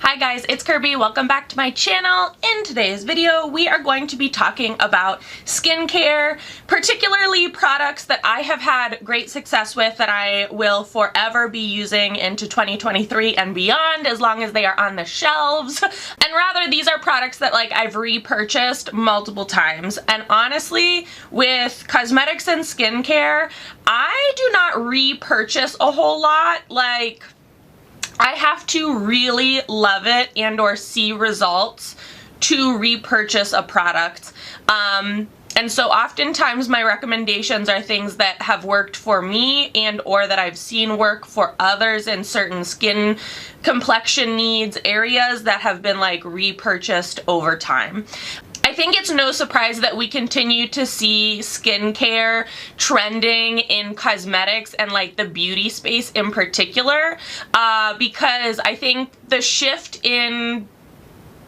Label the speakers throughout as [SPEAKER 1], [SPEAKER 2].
[SPEAKER 1] Hi guys, it's Kirby. Welcome back to my channel. In today's video, we are going to be talking about skincare, particularly products that I have had great success with that I will forever be using into 2023 and beyond as long as they are on the shelves. And rather, these are products that I've repurchased multiple times. And honestly, with cosmetics and skincare, I do not repurchase a whole lot. I have to really love it and or see results to repurchase a product. And so oftentimes my recommendations are things that have worked for me and or that I've seen work for others in certain skin complexion needs areas that have been repurchased over time. I think it's no surprise that we continue to see skincare trending in cosmetics and the beauty space in particular, because I think the shift in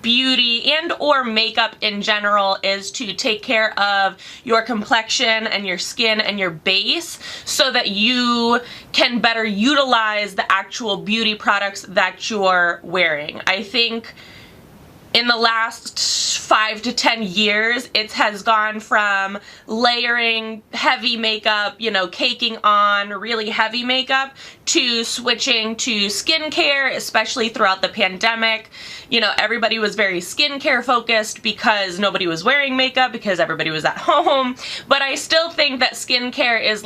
[SPEAKER 1] beauty and or makeup in general is to take care of your complexion and your skin and your base so that you can better utilize the actual beauty products that you're wearing. I think in the last 5 to 10 years, it has gone from layering heavy makeup, caking on really heavy makeup, to switching to skincare, especially throughout the pandemic. Everybody was very skincare focused because nobody was wearing makeup because everybody was at home. But I still think that skincare is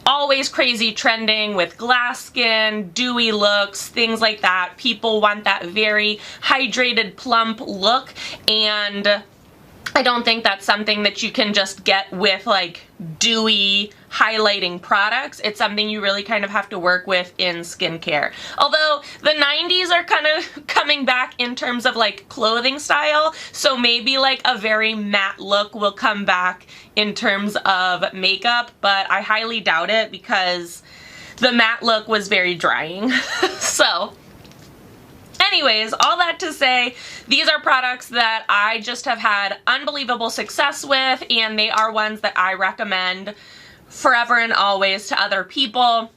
[SPEAKER 1] always crazy trending with glass skin, dewy looks, things like that. People want that very hydrated, plump look, and I don't think that's something that you can just get with dewy highlighting products. It's something you really kind of have to work with in skincare. Although the 90s are kind of coming back in terms of clothing style, so maybe a very matte look will come back in terms of makeup, but I highly doubt it because the matte look was very drying. So anyways, all that to say, these are products that I just have had unbelievable success with, and they are ones that I recommend forever and always to other people.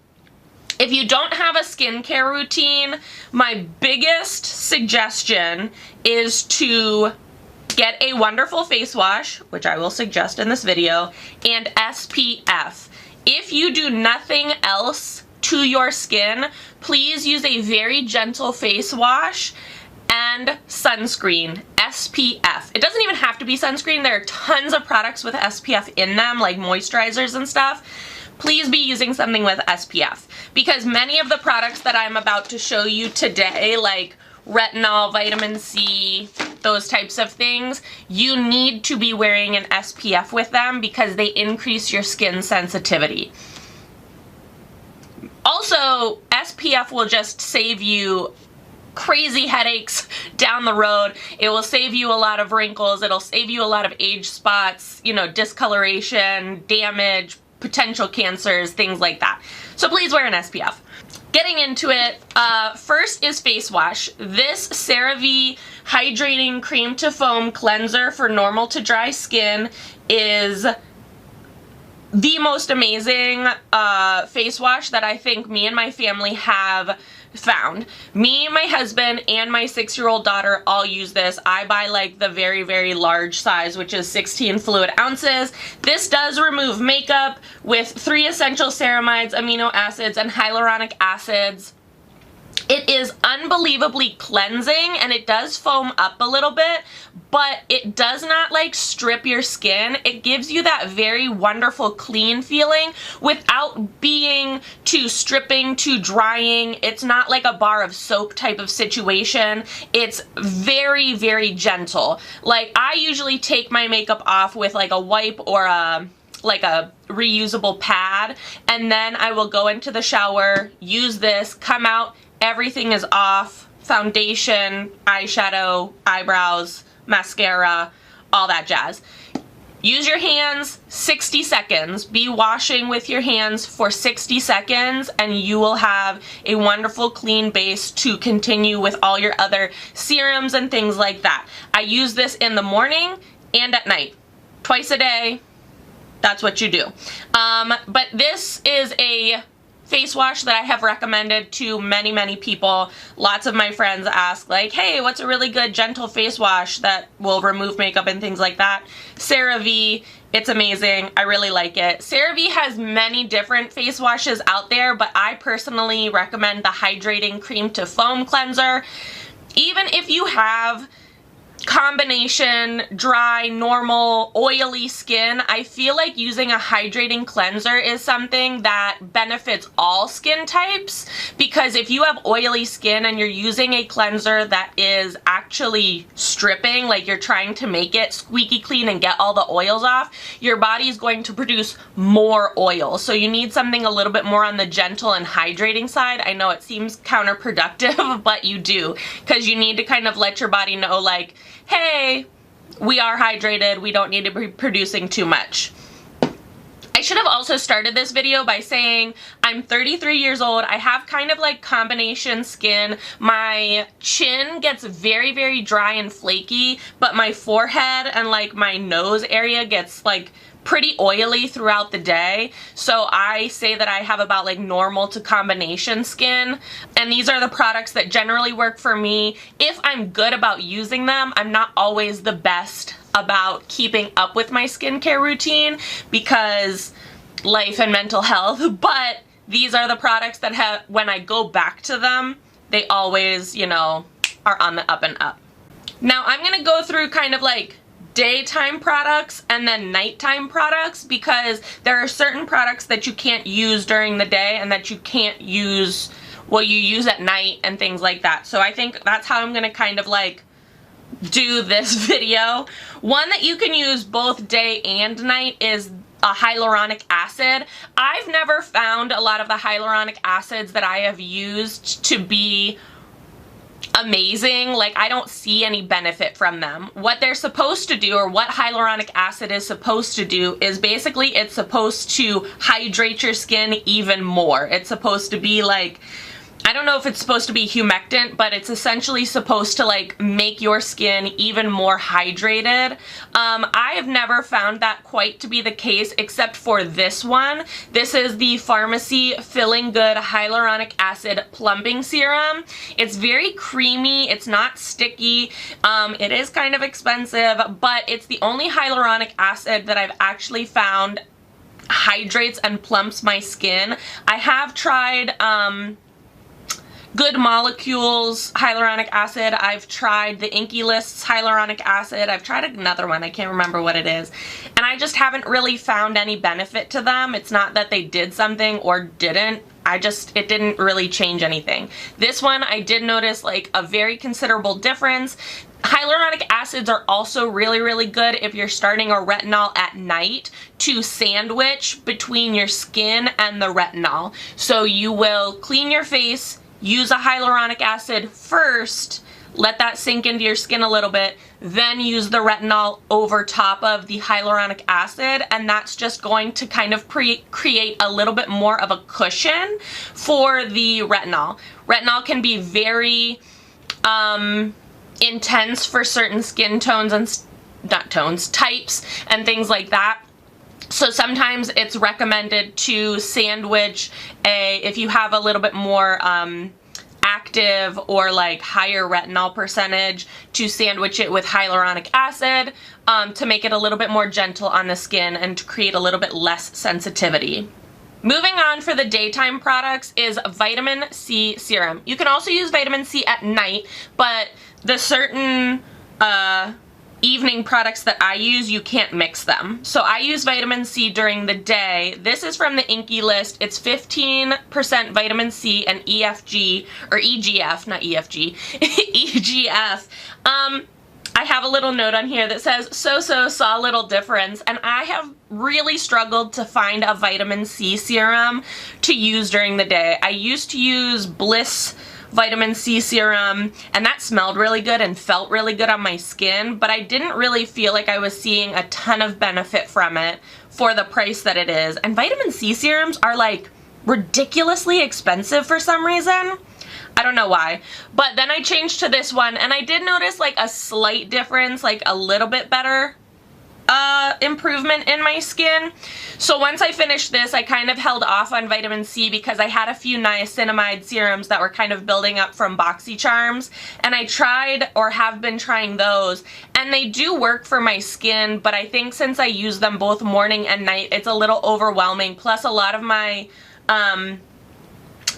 [SPEAKER 1] If you don't have a skincare routine, my biggest suggestion is to get a wonderful face wash, which I will suggest in this video, and SPF. If you do nothing else to your skin, please use a very gentle face wash and sunscreen, SPF. It doesn't even have to be sunscreen. There are tons of products with SPF in them, like moisturizers and stuff. Please be using something with SPF, because many of the products that I'm about to show you today, like retinol, vitamin C, those types of things, you need to be wearing an SPF with them because they increase your skin sensitivity. Also, SPF will just save you crazy headaches down the road. It will save you a lot of wrinkles. It'll save you a lot of age spots, discoloration, damage, potential cancers, things like that. So please wear an SPF. Getting into it, first is face wash. This CeraVe Hydrating Cream to Foam Cleanser for normal to dry skin is the most amazing face wash that I think me and my family have found. Me, my husband, and my 6-year-old daughter all use this. I buy the very, very large size, which is 16 fluid ounces. This does remove makeup with 3 essential ceramides, amino acids, and hyaluronic acids. It is unbelievably cleansing, and it does foam up a little bit, but it does not strip your skin. It gives you that very wonderful clean feeling without being too stripping, too drying. It's not like a bar of soap type of situation. It's very, very gentle. I usually take my makeup off with a wipe or a reusable pad, and then I will go into the shower, use this, come out, everything is off, foundation, eyeshadow, eyebrows, mascara, all that jazz. Use your hands 60 seconds. Be washing with your hands for 60 seconds and you will have a wonderful clean base to continue with all your other serums and things like that. I use this in the morning and at night. Twice a day, that's what you do. But this is a face wash that I have recommended to many, many people. Lots of my friends ask like, hey, what's a really good gentle face wash that will remove makeup and things like that? Cerave. It's amazing. I really like it. Cerave has many different face washes out there, but I personally recommend the Hydrating Cream to Foam Cleanser. Even if you have combination dry, normal, oily skin, I feel like using a hydrating cleanser is something that benefits all skin types, because if you have oily skin and you're using a cleanser that is actually stripping, like you're trying to make it squeaky clean and get all the oils off, your body is going to produce more oil. So you need something a little bit more on the gentle and hydrating side. I know it seems counterproductive, but you do, because you need to kind of let your body know like, hey, we are hydrated, we don't need to be producing too much. I should have also started this video by saying I'm 33 years old. I have kind of like combination skin. My chin gets very, very dry and flaky, but my forehead and like my nose area gets like pretty oily throughout the day. So I say that I have about like normal to combination skin, and these are the products that generally work for me. If I'm good about using them, I'm not always the best about keeping up with my skincare routine because life and mental health, but these are the products that have, when I go back to them, they always, you know, are on the up and up. Now I'm gonna go through kind of like daytime products and then nighttime products, because there are certain products that you can't use during the day and that you can't use, well, you use at night and things like that. So I think that's how I'm gonna kind of like do this video. One that you can use both day and night is a hyaluronic acid. I've never found a lot of the hyaluronic acids that I have used to be amazing. Like, I don't see any benefit from them. What they're supposed to do, or what hyaluronic acid is supposed to do, is basically it's supposed to hydrate your skin even more. It's supposed to be like, I don't know if it's supposed to be humectant, but it's essentially supposed to like make your skin even more hydrated. I have never found that quite to be the case except for this one. This is the Farmacy Filling Good Hyaluronic Acid Plumping Serum. It's very creamy, it's not sticky, it is kind of expensive, but it's the only hyaluronic acid that I've actually found hydrates and plumps my skin. I have tried Good Molecules hyaluronic acid. I've tried the Inky List's hyaluronic acid. I've tried another one. I can't remember what it is. And I just haven't really found any benefit to them. It's not that they did something or didn't. It didn't really change anything. This one, I did notice like a very considerable difference. Hyaluronic acids are also really, really good if you're starting a retinol at night to sandwich between your skin and the retinol. So you will clean your face, use a hyaluronic acid first, let that sink into your skin a little bit, then use the retinol over top of the hyaluronic acid, and that's just going to kind of create a little bit more of a cushion for the retinol. Retinol can be very intense for certain skin tones and types and things like that. So sometimes it's recommended to sandwich if you have a little bit more active or like higher retinol percentage, to sandwich it with hyaluronic acid to make it a little bit more gentle on the skin and to create a little bit less sensitivity. Moving on for the daytime products is vitamin C serum. You can also use vitamin C at night, but the certain evening products that I use, you can't mix them. So I use vitamin C during the day. This is from the Inky List. It's 15% vitamin C and EFG, or EGF, not EFG, EGF. I have a little note on here that says, saw little difference, and I have really struggled to find a vitamin C serum to use during the day. I used to use Bliss vitamin C serum, and that smelled really good and felt really good on my skin, but I didn't really feel like I was seeing a ton of benefit from it for the price that it is. And vitamin C serums are like ridiculously expensive for some reason. I don't know why. But then I changed to this one, and I did notice like a slight difference, like a little bit better. improvement in my skin. So once I finished this, I kind of held off on vitamin C because I had a few niacinamide serums that were kind of building up from BoxyCharms, and I tried or have been trying those, and they do work for my skin, but I think since I use them both morning and night, it's a little overwhelming. Plus a lot of my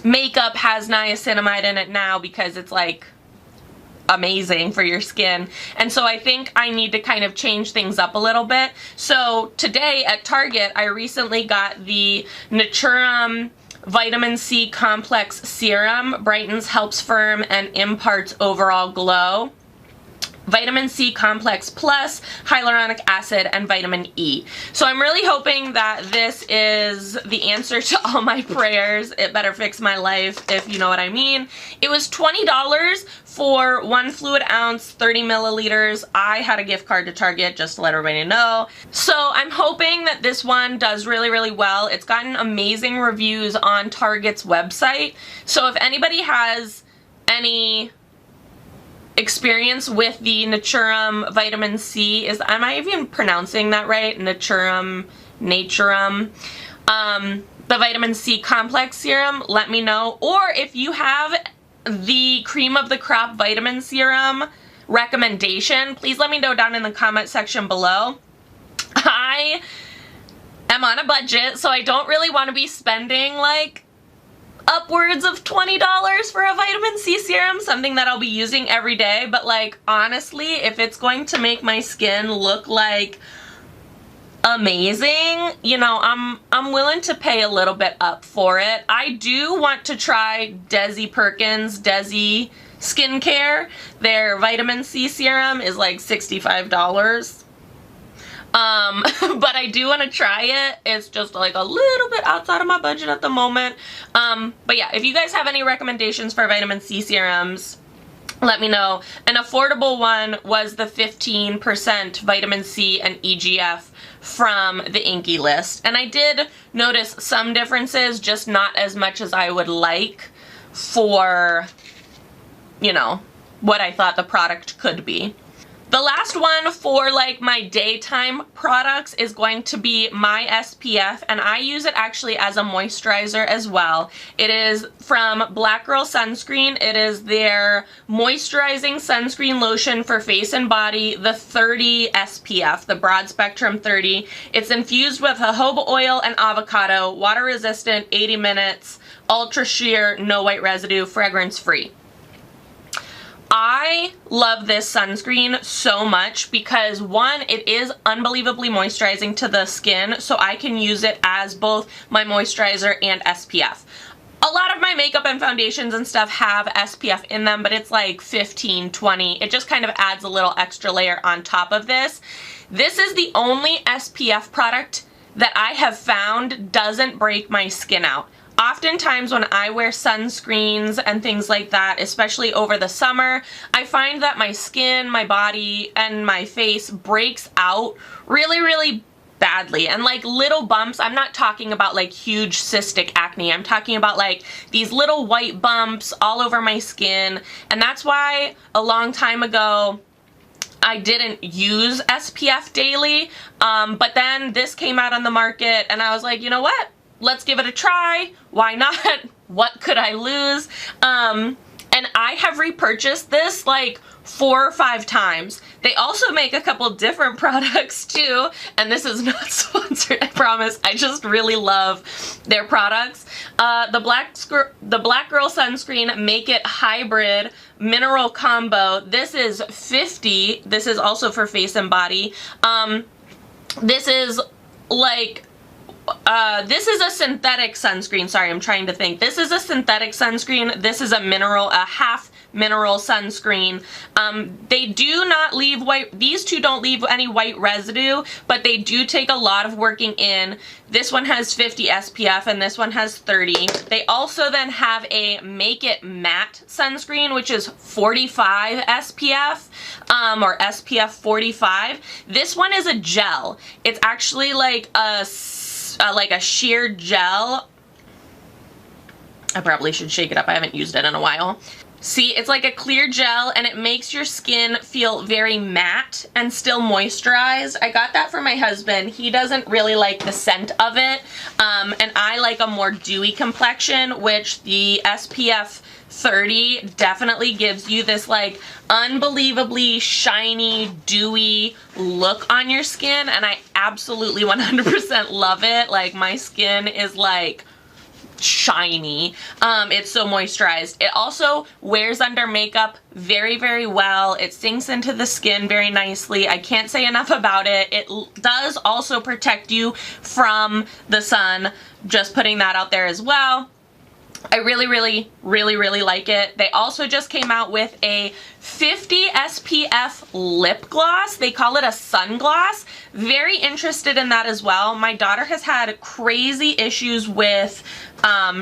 [SPEAKER 1] makeup has niacinamide in it now because it's like amazing for your skin, and so I think I need to kind of change things up a little bit. So today at Target, I recently got the Naturum Vitamin C Complex Serum. Brightens, helps firm, and imparts overall glow. Vitamin C Complex Plus, hyaluronic acid, and vitamin E. So I'm really hoping that this is the answer to all my prayers. It better fix my life, if you know what I mean. It was $20 for 1 fluid ounce, 30 milliliters. I had a gift card to Target just to let everybody know. So I'm hoping that this one does really, really well. It's gotten amazing reviews on Target's website. So if anybody has any experience with the Naturum Vitamin C, am I even pronouncing that right? Naturum, the Vitamin C Complex Serum, let me know. Or if you have the Cream of the Crop Vitamin Serum recommendation, please let me know down in the comment section below. I am on a budget, so I don't really want to be spending like upwards of $20 for a vitamin C serum, something that I'll be using every day, but like honestly, if it's going to make my skin look like amazing, you know, I'm willing to pay a little bit up for it. I do want to try Desi Perkins, Desi Skincare. Their vitamin C serum is like $65. But I do want to try it. It's just like a little bit outside of my budget at the moment. But yeah, if you guys have any recommendations for vitamin C serums, let me know. An affordable one was the 15% vitamin C and EGF from the Inky List. And I did notice some differences, just not as much as I would like for, you know, what I thought the product could be. The last one for like my daytime products is going to be my SPF, and I use it actually as a moisturizer as well. It is from Black Girl Sunscreen. It is their moisturizing sunscreen lotion for face and body, the 30 SPF, the broad spectrum 30. It's infused with jojoba oil and avocado, water resistant, 80 minutes, ultra sheer, no white residue, fragrance free. I love this sunscreen so much because one, it is unbelievably moisturizing to the skin, so I can use it as both my moisturizer and SPF. A lot of my makeup and foundations and stuff have SPF in them, but it's like 15, 20. It just kind of adds a little extra layer on top of this. This is the only SPF product that I have found doesn't break my skin out. Oftentimes when I wear sunscreens and things like that, especially over the summer, I find that my skin, my body, and my face breaks out really, really badly. And like little bumps, I'm not talking about like huge cystic acne, I'm talking about like these little white bumps all over my skin. And that's why a long time ago, I didn't use SPF daily, but then this came out on the market and I was like, you know what? Let's give it a try. Why not? What could I lose? And I have repurchased this like 4 or 5 times. They also make a couple different products too, and this is not sponsored, I promise. I just really love their products. The Black Girl Sunscreen Make It Hybrid Mineral Combo. This is $50. This is also for face and body. This is like this is a synthetic sunscreen. Sorry, I'm trying to think. This is a synthetic sunscreen. This is a half mineral sunscreen. They do not leave white, these two don't leave any white residue, but they do take a lot of working in. This one has 50 SPF and this one has 30. They also then have a Make It Matte sunscreen, which is 45 SPF, or SPF 45. This one is a gel. It's actually like a sheer gel. I probably should shake it up. I haven't used it in a while. See, it's like a clear gel and it makes your skin feel very matte and still moisturized. I got that for my husband. He doesn't really like the scent of it. And I like a more dewy complexion, which the SPF 30 definitely gives you this like unbelievably shiny, dewy look on your skin. And I absolutely 100% love it. Like my skin is like shiny. It's so moisturized. It also wears under makeup very, very well. It sinks into the skin very nicely. I can't say enough about it. It does also protect you from the sun. Just putting that out there as well. I really, really, really, really like it. They also just came out with a 50 SPF lip gloss. They call it a sunglass. Very interested in that as well. My daughter has had crazy issues with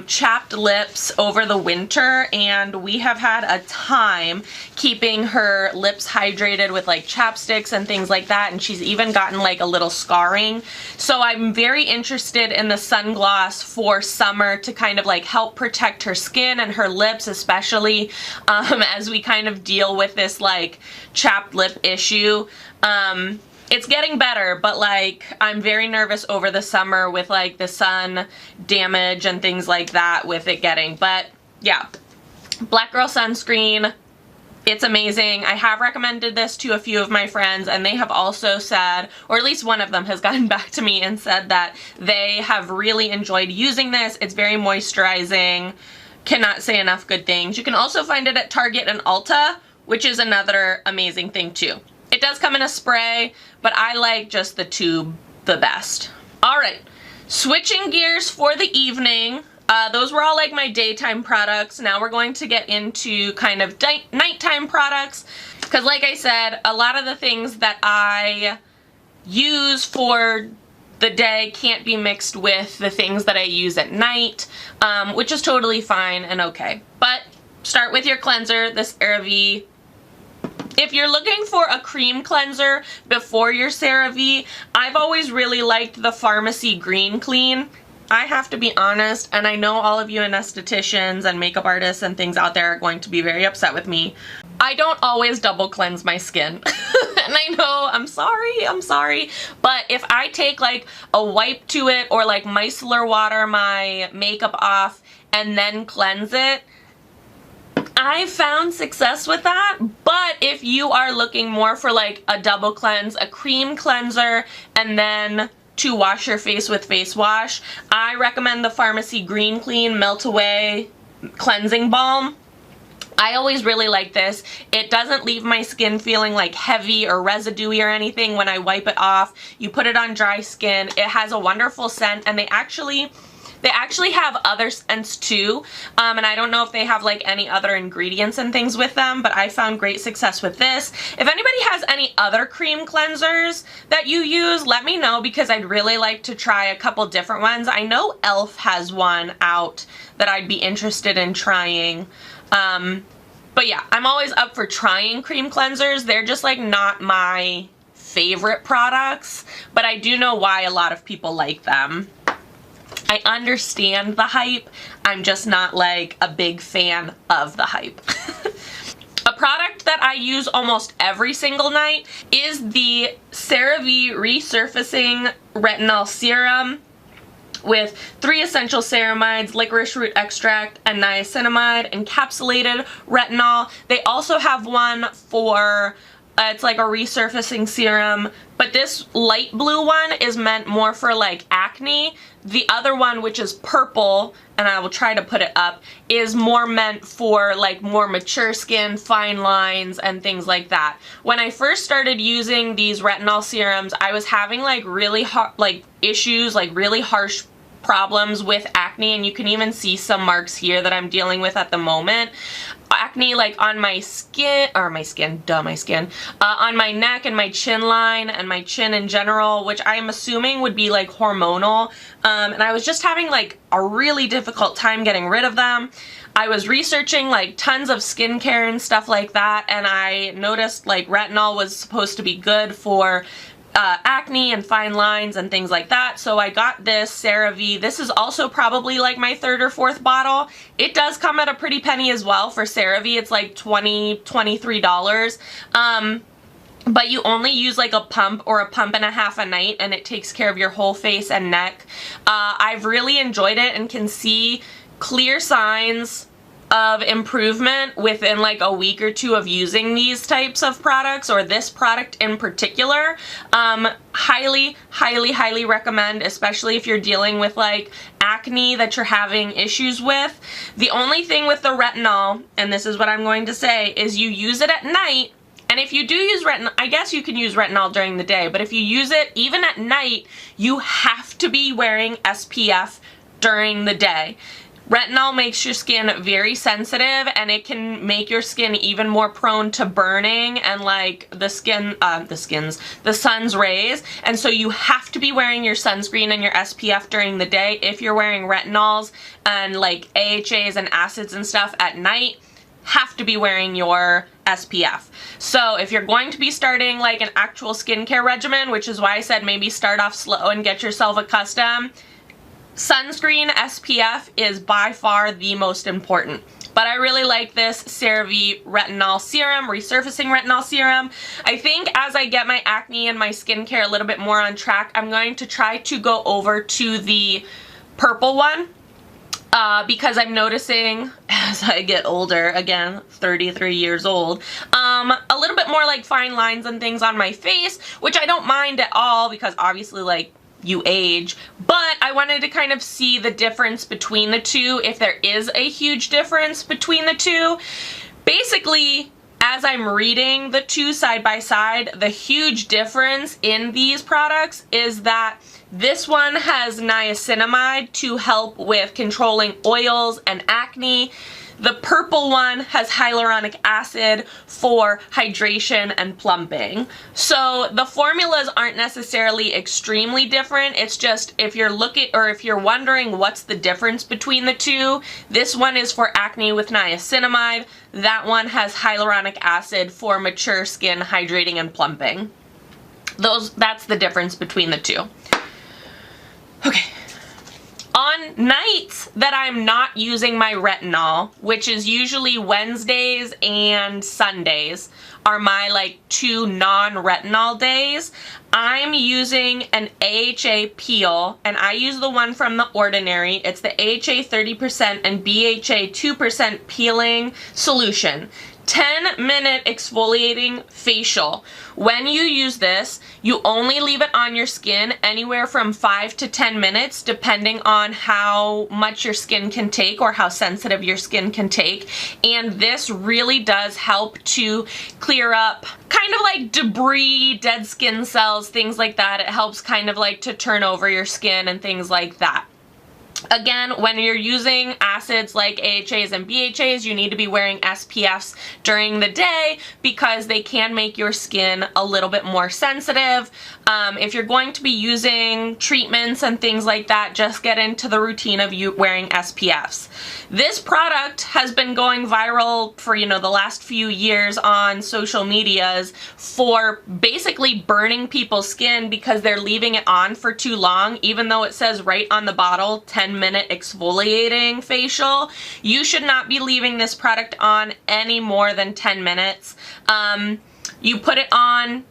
[SPEAKER 1] chapped lips over the winter, and we have had a time keeping her lips hydrated with like chapsticks and things like that, and she's even gotten like a little scarring. So I'm very interested in the sunglass for summer to kind of like help protect her skin and her lips, especially as we kind of deal with this like chapped lip issue. It's getting better, but like I'm very nervous over the summer with like the sun damage and things like that with it getting. But yeah, Black Girl Sunscreen, it's amazing. I have recommended this to a few of my friends and they have also said, or at least one of them has gotten back to me and said that they have really enjoyed using this. It's very moisturizing. Cannot say enough good things. You can also find it at Target and Ulta, which is another amazing thing too. It does come in a spray, but I like just the tube the best. All right, switching gears for the evening. Those were all like my daytime products. Now we're going to get into kind of nighttime products, because like I said, a lot of the things that I use for the day can't be mixed with the things that I use at night, which is totally fine and okay. But start with your cleanser, this Cerave. If you're looking for a cream cleanser before your Cerave, I've always really liked the Farmacy Green Clean. I have to be honest, and I know all of you anestheticians and makeup artists and things out there are going to be very upset with me. I don't always double cleanse my skin. And I know, I'm sorry. But if I take like a wipe to it or like micellar water my makeup off and then cleanse it, I found success with that. But if you are looking more for like a double cleanse, a cream cleanser, and then to wash your face with face wash, I recommend the Farmacy Green Clean Melt Away Cleansing Balm. I always really like this. It doesn't leave my skin feeling like heavy or residuey or anything when I wipe it off. You put it on dry skin. It has a wonderful scent, and they actually have other scents too, and I don't know if they have like any other ingredients and things with them, but I found great success with this. If anybody has any other cream cleansers that you use, let me know, because I'd really like to try a couple different ones. I know e.l.f. has one out that I'd be interested in trying. But yeah, I'm always up for trying cream cleansers. They're just like not my favorite products, but I do know why a lot of people like them. I understand the hype. I'm just not like a big fan of the hype. A product that I use almost every single night is the Cerave Resurfacing Retinol Serum with 3 essential ceramides, licorice root extract, and niacinamide encapsulated retinol. They also have one for it's like a resurfacing serum, but this light blue one is meant more for like acne. The other one, which is purple, and I will try to put it up, is more meant for like more mature skin, fine lines, and things like that. When I first started using these retinol serums, I was having like really issues, like really harsh problems with acne, and you can even see some marks here that I'm dealing with at the moment. Acne like on my skin, on my neck and my chin line and my chin in general, which I'm assuming would be like hormonal, and I was just having like a really difficult time getting rid of them. I was researching like tons of skincare and stuff like that, and I noticed like retinol was supposed to be good for acne and fine lines and things like that. So I got this CeraVe. This is also probably like my third or fourth bottle. It does come at a pretty penny as well for CeraVe. It's like $23. But you only use like a pump or a pump and a half a night, and it takes care of your whole face and neck. I've really enjoyed it and can see clear signs of improvement within like a week or two of using these types of products, or this product in particular. Highly, highly, highly recommend, especially if you're dealing with like acne that you're having issues with. The only thing with the retinol, and this is what I'm going to say, is you use it at night. And if you do use retinol, I guess you can use retinol during the day, but if you use it even at night, you have to be wearing SPF during the day. Retinol makes your skin very sensitive, and it can make your skin even more prone to burning and like the sun's rays. And so you have to be wearing your sunscreen and your SPF during the day. If you're wearing retinols and like AHAs and acids and stuff at night, have to be wearing your SPF. So if you're going to be starting like an actual skincare regimen, which is why I said maybe start off slow and get yourself accustomed, sunscreen SPF is by far the most important. But I really like this CeraVe Retinol Serum, Resurfacing Retinol Serum. I think as I get my acne and my skincare a little bit more on track, I'm going to try to go over to the purple one. Because I'm noticing as I get older, again, 33 years old, a little bit more like fine lines and things on my face, which I don't mind at all because obviously like you age, but I wanted to kind of see the difference between the two, if there is a huge difference between the two. Basically, as I'm reading the two side by side, the huge difference in these products is that this one has niacinamide to help with controlling oils and acne. The purple one has hyaluronic acid for hydration and plumping. So the formulas aren't necessarily extremely different. It's just if you're wondering what's the difference between the two, this one is for acne with niacinamide. That one has hyaluronic acid for mature skin hydrating and plumping. That's the difference between the two. Okay. On nights that I'm not using my retinol, which is usually Wednesdays and Sundays, are my like 2 non-retinol days, I'm using an AHA Peel, and I use the one from The Ordinary. It's the AHA 30% and BHA 2% peeling solution. 10-minute exfoliating facial. When you use this, you only leave it on your skin anywhere from 5 to 10 minutes, depending on how much your skin can take or how sensitive your skin can take. And this really does help to clear up kind of like debris, dead skin cells, things like that. It helps kind of like to turn over your skin and things like that. Again, when you're using acids like AHAs and BHAs, you need to be wearing SPFs during the day because they can make your skin a little bit more sensitive. If you're going to be using treatments and things like that, just get into the routine of you wearing SPFs. This product has been going viral for, the last few years on social medias for basically burning people's skin because they're leaving it on for too long, even though it says right on the bottle, 10-minute exfoliating facial. You should not be leaving this product on any more than 10 minutes. You put it on,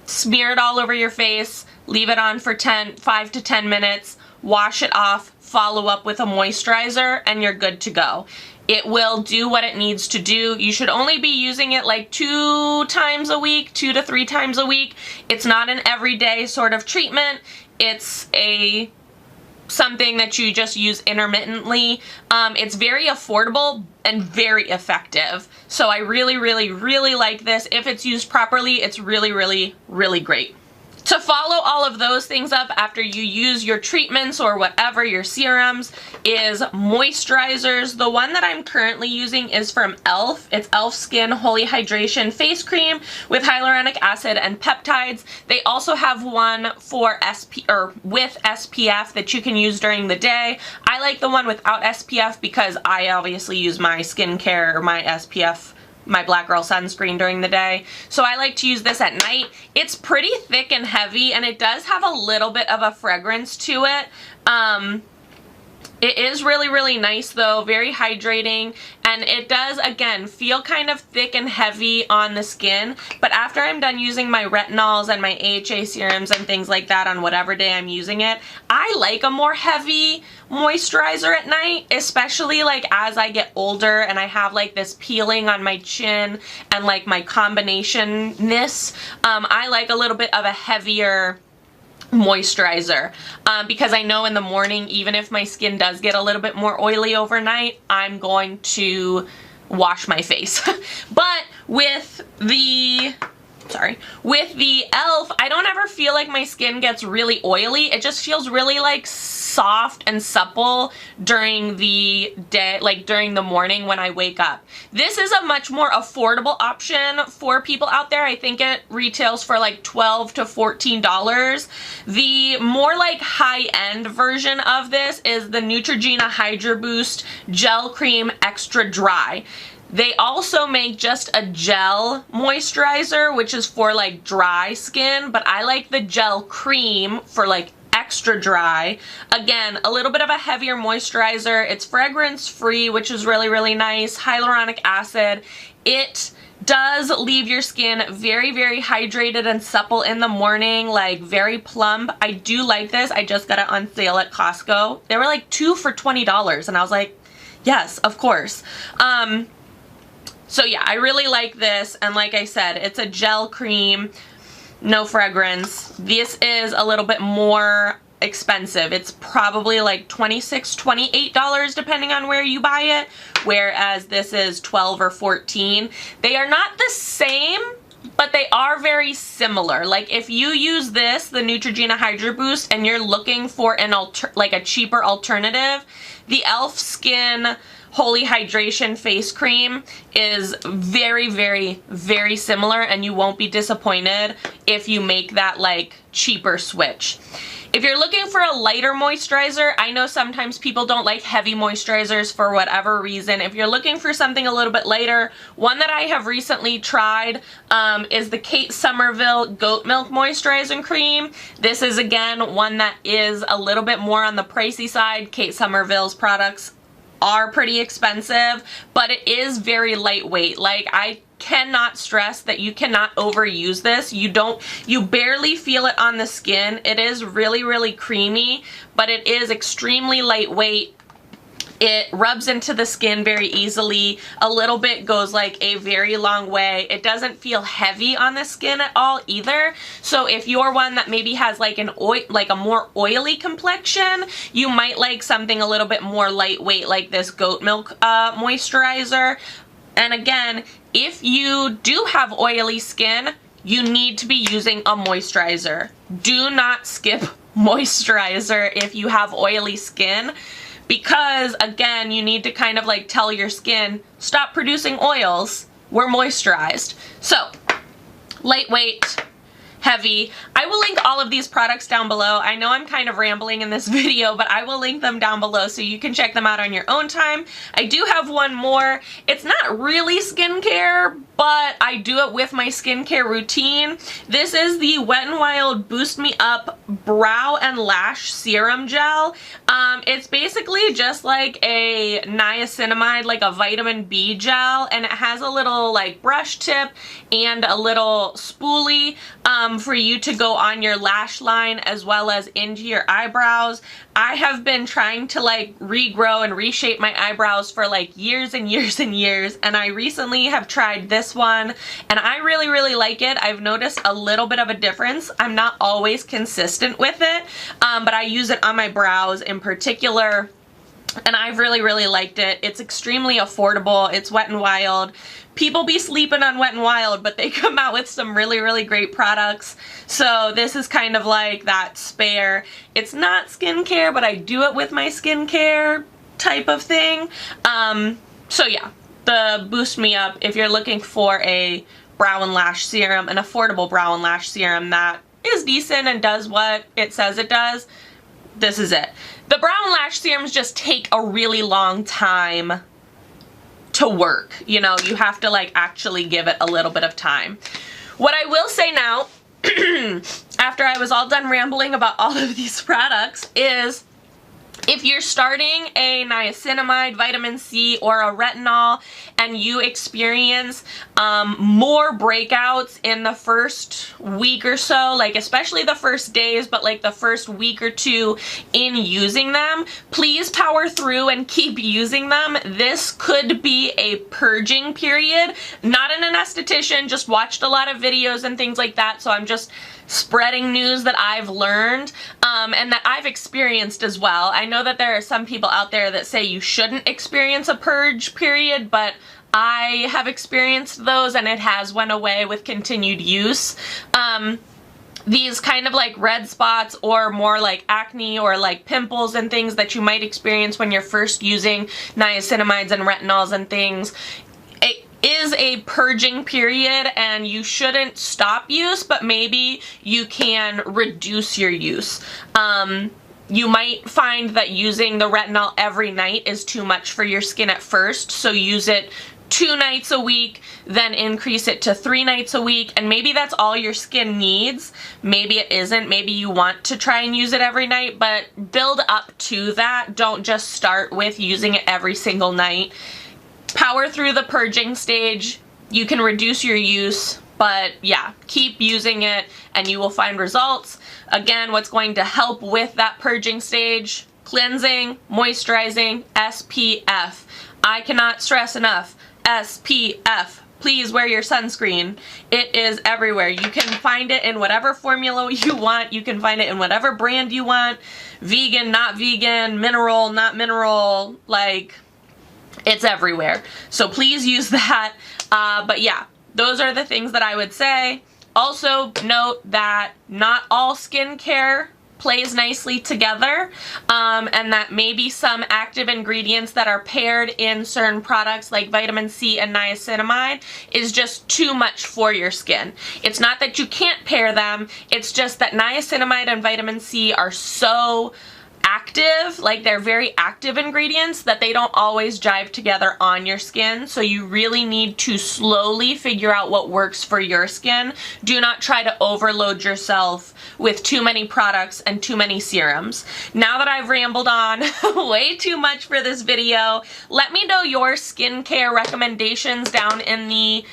[SPEAKER 1] smear it all over your face, leave it on for 5 to 10 minutes, wash it off, follow up with a moisturizer, and you're good to go. It will do what it needs to do. You should only be using it like 2 times a week, 2 to 3 times a week. It's not an everyday sort of treatment. It's something that you just use intermittently. It's very affordable and very effective. So I really, really, really like this. If it's used properly, it's really, really, really great. To follow all of those things up after you use your treatments or whatever, your serums, is moisturizers. The one that I'm currently using is from e.l.f. It's e.l.f. Skin Holy Hydration Face Cream with hyaluronic acid and peptides. They also have one for with SPF that you can use during the day. I like the one without SPF because I obviously use my skincare or my SPF my Black Girl sunscreen during the day. So I like to use this at night. It's pretty thick and heavy, and it does have a little bit of a fragrance to it. It is really, really nice though, very hydrating, and it does, again, feel kind of thick and heavy on the skin, but after I'm done using my retinols and my AHA serums and things like that on whatever day I'm using it, I like a more heavy moisturizer at night, especially like as I get older and I have like this peeling on my chin and like my combination-ness. I like a little bit of a heavier moisturizer because I know in the morning, even if my skin does get a little bit more oily overnight, I'm going to wash my face. But with the e.l.f., I don't ever feel like my skin gets really oily. It just feels really like soft and supple during the day, like during the morning when I wake up. This is a much more affordable option for people out there. I think it retails for like $12 to $14. The more like high-end version of this is the Neutrogena Hydra Boost Gel Cream Extra Dry. They also make just a gel moisturizer, which is for like dry skin, but I like the gel cream for like extra dry. Again, a little bit of a heavier moisturizer. It's fragrance free, which is really, really nice. Hyaluronic acid. It does leave your skin very, very hydrated and supple in the morning, like very plump. I do like this. I just got it on sale at Costco. They were like 2 for $20, and I was like, yes, of course. So yeah, I really like this, and like I said, it's a gel cream, no fragrance. This is a little bit more expensive. It's probably like $26, $28 depending on where you buy it, whereas this is $12 or $14. They are not the same, but they are very similar. Like if you use this, the Neutrogena Hydra Boost, and you're looking for an a cheaper alternative, the e.l.f. Skin Holy Hydration Face Cream is very, very, very similar, and you won't be disappointed if you make that like cheaper switch. If you're looking for a lighter moisturizer, I know sometimes people don't like heavy moisturizers for whatever reason. If you're looking for something a little bit lighter, one that I have recently tried is the Kate Somerville Goat Milk Moisturizing Cream. This is, again, one that is a little bit more on the pricey side. Kate Somerville's products are pretty expensive, but it is very lightweight. Like, I cannot stress that you cannot overuse this. You barely feel it on the skin. It is really, really creamy, but it is extremely lightweight. It rubs into the skin very easily. A little bit goes like a very long way. It doesn't feel heavy on the skin at all either. So if you're one that maybe has like a more oily complexion, you might like something a little bit more lightweight like this goat milk moisturizer. And again, if you do have oily skin, you need to be using a moisturizer. Do not skip moisturizer if you have oily skin, because again, you need to kind of like tell your skin, stop producing oils, we're moisturized. So, lightweight, heavy. I will link all of these products down below. I know I'm kind of rambling in this video, but I will link them down below so you can check them out on your own time. I do have one more. It's not really skincare, but I do it with my skincare routine. This is the Wet n Wild Boost Me Up Brow and Lash Serum Gel. It's basically just like a niacinamide, like a vitamin B gel, and it has a little like brush tip and a little spoolie for you to go on your lash line as well as into your eyebrows. I have been trying to like regrow and reshape my eyebrows for like years and years and years, and I recently have tried this one and I really, really like it. I've noticed a little bit of a difference. I'm not always consistent with it, but I use it on my brows in particular, and I've really, really liked it. It's extremely affordable. It's Wet n Wild. People be sleeping on Wet n Wild, but they come out with some really, really great products. So this is kind of like that spare. It's not skincare, but I do it with my skincare type of thing. So yeah, the Boost Me Up, if you're looking for a brow and lash serum, an affordable brow and lash serum that is decent and does what it says it does, this is it. The brow and lash serums just take a really long time to work. You know, you have to like actually give it a little bit of time. What I will say now, after I was all done rambling about all of these products, is if you're starting a niacinamide, vitamin C, or a retinol, and you experience more breakouts in the first week or so, like especially the first days, but like the first week or two in using them, please power through and keep using them. This could be a purging period. Not an anesthetician, just watched a lot of videos and things like that, so I'm just spreading news that I've learned and that I've experienced as well. I know that there are some people out there that say you shouldn't experience a purge period, but I have experienced those and it has went away with continued use. These kind of like red spots or more like acne or like pimples and things that you might experience when you're first using niacinamides and retinols and things, is a purging period and you shouldn't stop use, but maybe you can reduce your use. You might find that using the retinol every night is too much for your skin at first, so use it 2 nights a week, then increase it to 3 nights a week, and maybe that's all your skin needs. Maybe it isn't. Maybe you want to try and use it every night, but build up to that. Don't just start with using it every single night. Power through the purging stage. You can reduce your use, but yeah, keep using it and you will find results. Again, what's going to help with that purging stage? Cleansing, moisturizing, SPF. I cannot stress enough, SPF. Please wear your sunscreen. It is everywhere. You can find it in whatever formula you want. You can find it in whatever brand you want. Vegan, not vegan, mineral, not mineral, like, it's everywhere. So please use that. But yeah, those are the things that I would say. Also note that not all skincare plays nicely together, and that maybe some active ingredients that are paired in certain products like vitamin C and niacinamide is just too much for your skin. It's not that you can't pair them, it's just that niacinamide and vitamin C are so active, like they're very active ingredients, that they don't always jive together on your skin. So you really need to slowly figure out what works for your skin. Do not try to overload yourself with too many products and too many serums. Now that I've rambled on way too much for this video, let me know your skincare recommendations down in the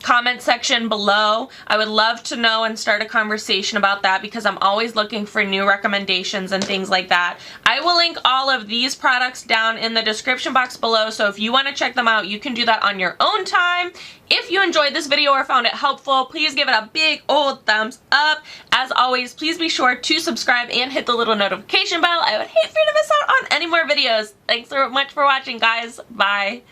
[SPEAKER 1] comment section below. I would love to know and start a conversation about that because I'm always looking for new recommendations and things like that. I will link all of these products down in the description box below, so if you want to check them out, you can do that on your own time. If you enjoyed this video or found it helpful, please give it a big old thumbs up. As always, please be sure to subscribe and hit the little notification bell. I would hate for you to miss out on any more videos. Thanks so much for watching, guys. Bye.